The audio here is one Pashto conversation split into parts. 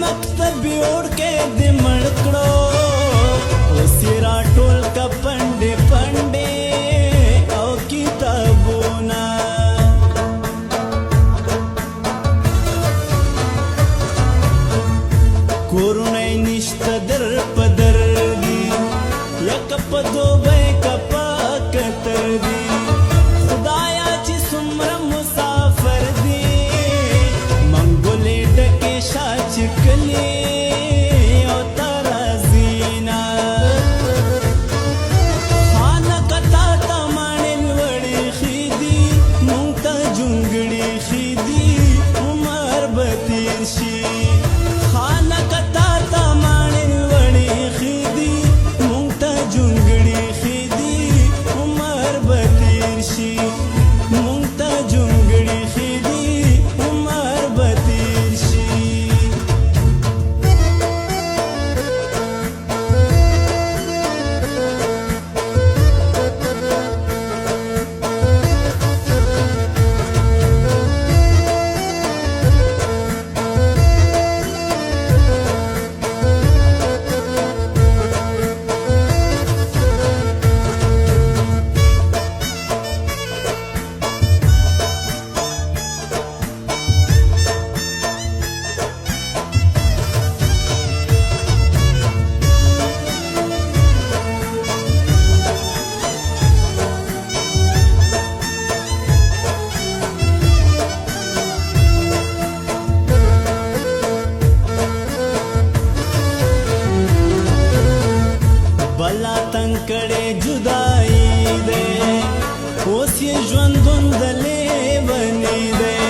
مکتب یوړ کې د مړ کړو اوس یې راټول کا پنډې پنډې او کتابونه کورونه یې نشته در په در دي یکه په دوبۍ که په قطر دي خدایا چې څومره مسافر دي منګولې ډکې شا چې کلي او ترازینا خانه کتا ته ماڼې لوړې ښې دي مونږ ته جونګړې ښې دي عمر به تېر شي خانه کتا ته ماڼې لوړې ښې دي مونږ ته جونګړې ښې دي عمر به تېر شي مونږ ته جونګړې ښې دي عمر به تېر شي بلا تنگ کړې جدائی دی اوس یې ژوندون د لیوني دی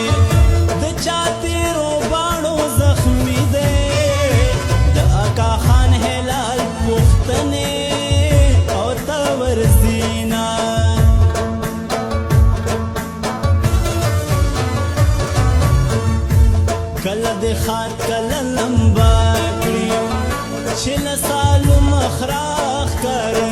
د چا تیرو باڼو زخمي دی د اکا خان هلال پوښتنې او تورزینا کله د خات کله لمبا کړي چې له سالو مخ راښکاره